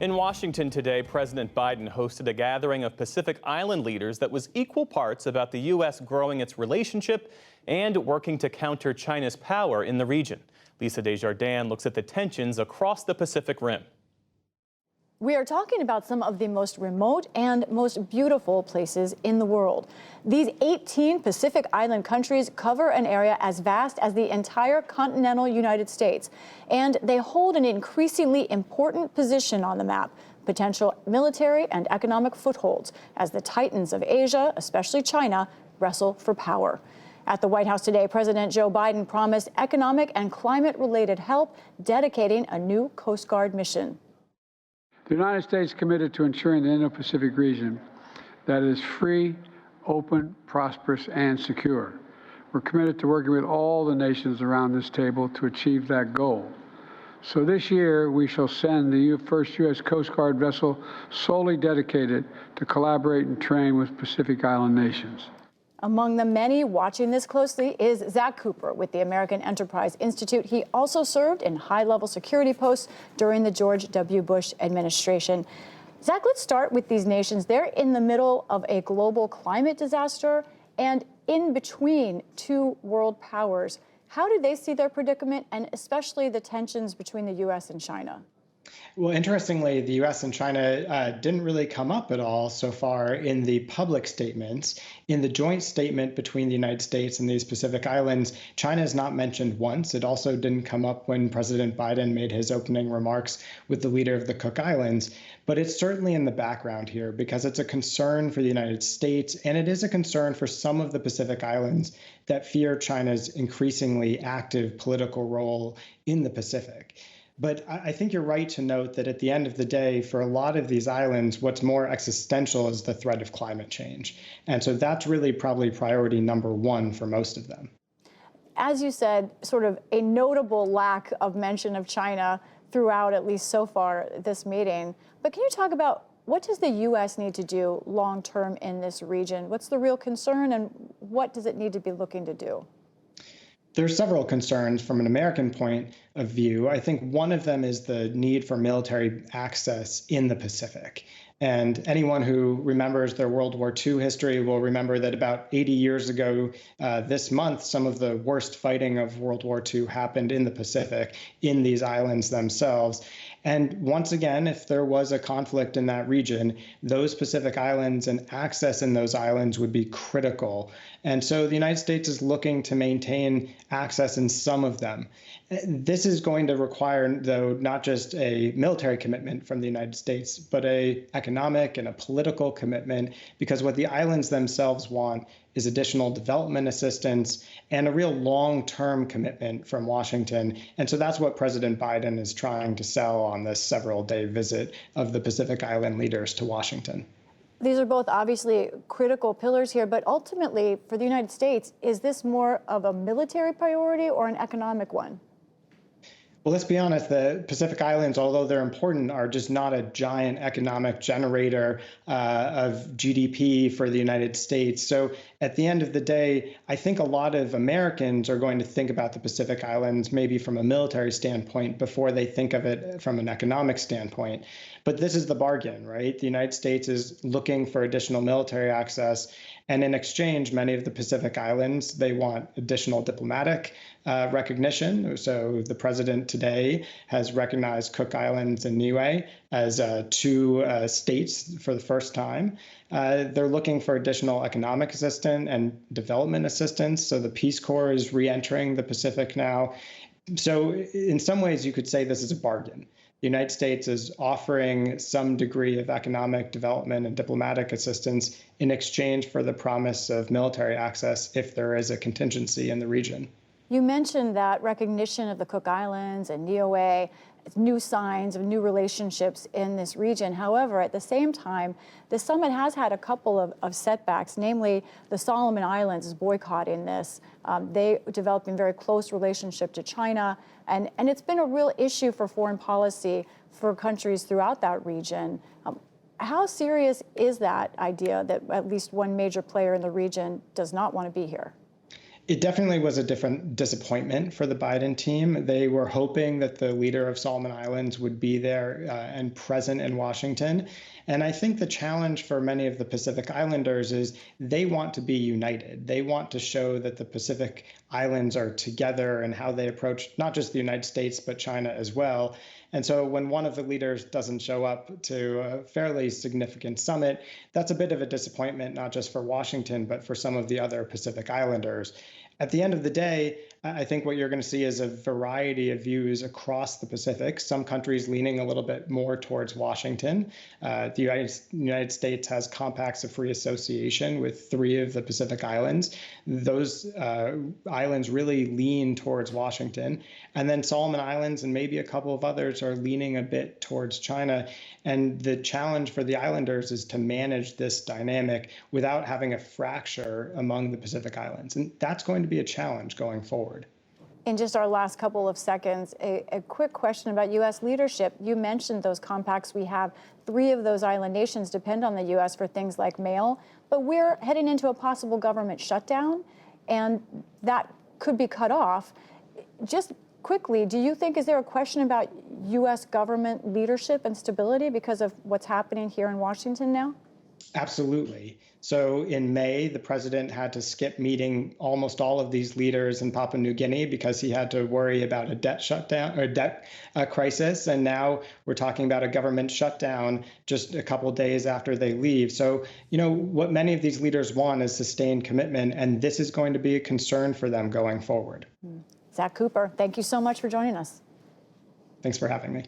In Washington today, President Biden hosted a gathering of Pacific Island leaders that was equal parts about the U.S. growing its relationship and working to counter China's power in the region. Lisa Desjardins looks at the tensions across the Pacific Rim. We are talking about some of the most remote and most beautiful places in the world. These 18 Pacific Island countries cover an area as vast as the entire continental United States, and they hold an increasingly important position on the map, potential military and economic footholds as the titans of Asia, especially China, wrestle for power. At the White House today, President Joe Biden promised economic and climate-related help, dedicating a new Coast Guard mission. The United States is committed to ensuring the Indo-Pacific region that is free, open, prosperous, and secure. We're committed to working with all the nations around this table to achieve that goal. So this year, we shall send the first U.S. Coast Guard vessel solely dedicated to collaborate and train with Pacific Island nations. Among the many watching this closely is Zach Cooper with the American Enterprise Institute. He also served in high-level security posts during the George W. Bush administration. Zach, let's start with these nations. They're in the middle of a global climate disaster and in between two world powers. How do they see their predicament, and especially the tensions between the U.S. and China? Well, interestingly, the U.S. and China didn't really come up at all so far in the public statements. In the joint statement between the United States and these Pacific Islands, China is not mentioned once. It also didn't come up when President Biden made his opening remarks with the leader of the Cook Islands. But it's certainly in the background here because it's a concern for the United States, and it is a concern for some of the Pacific Islands that fear China's increasingly active political role in the Pacific. But I think you're right to note that at the end of the day, for a lot of these islands, what's more existential is the threat of climate change. And so that's really probably priority number one for most of them. As you said, sort of a notable lack of mention of China throughout, at least so far, this meeting. But can you talk about what does the U.S. need to do long term in this region? What's the real concern, and what does it need to be looking to do? There's several concerns from an American point of view. I think one of them is the need for military access in the Pacific. And anyone who remembers their World War II history will remember that about 80 years ago this month, some of the worst fighting of World War II happened in the Pacific, in these islands themselves. And once again, if there was a conflict in that region, those Pacific Islands and access in those islands would be critical. And so the United States is looking to maintain access in some of them. This is going to require, though, not just a military commitment from the United States, but an economic and a political commitment, because what the islands themselves want is additional development assistance and a real long-term commitment from Washington. And so that's what President Biden is trying to sell on this several-day visit of the Pacific Island leaders to Washington. These are both obviously critical pillars here, but ultimately, for the United States, is this more of a military priority or an economic one? Well, let's be honest, the Pacific Islands, although they're important, are just not a giant economic generator of GDP for the United States. So at the end of the day, I think a lot of Americans are going to think about the Pacific Islands maybe from a military standpoint before they think of it from an economic standpoint. But this is the bargain, right? The United States is looking for additional military access. And in exchange, many of the Pacific Islands, they want additional diplomatic recognition. So the president today has recognized Cook Islands and Niue as two states for the first time. They're looking for additional economic assistance and development assistance. So the Peace Corps is re-entering the Pacific now. So in some ways, you could say this is a bargain. The United States is offering some degree of economic development and diplomatic assistance in exchange for the promise of military access if there is a contingency in the region. You mentioned that recognition of the Cook Islands and Niue, new signs of new relationships in this region. However, at the same time, the summit has had a couple of setbacks, namely the Solomon Islands is boycotting this. They developing very close relationship to China, and it's been a real issue for foreign policy for countries throughout that region. How serious is that idea that at least one major player in the region does not want to be here? It definitely was a different disappointment for the Biden team. They were hoping that the leader of Solomon Islands would be there and present in Washington. And I think the challenge for many of the Pacific Islanders is they want to be united. They want to show that the Pacific Islands are together and how they approach not just the United States, but China as well. And so when one of the leaders doesn't show up to a fairly significant summit, that's a bit of a disappointment, not just for Washington, but for some of the other Pacific Islanders. At the end of the day, I think what you're going to see is a variety of views across the Pacific, some countries leaning a little bit more towards Washington. The United States has compacts of free association with 3 of the Pacific Islands. Those islands really lean towards Washington. And then Solomon Islands and maybe a couple of others are leaning a bit towards China. And the challenge for the islanders is to manage this dynamic without having a fracture among the Pacific Islands. And that's going to be a challenge going forward. In just our last couple of seconds, a quick question about U.S. leadership. You mentioned those compacts we have. 3 of those island nations depend on the U.S. for things like mail, but we're heading into a possible government shutdown, and that could be cut off. Just quickly, do you think, is there a question about U.S. government leadership and stability because of what's happening here in Washington now? Absolutely. So in May, the president had to skip meeting almost all of these leaders in Papua New Guinea because he had to worry about a debt shutdown or debt crisis. And now we're talking about a government shutdown just a couple of days after they leave. So, what many of these leaders want is sustained commitment, and this is going to be a concern for them going forward. Zach Cooper, thank you so much for joining us. Thanks for having me.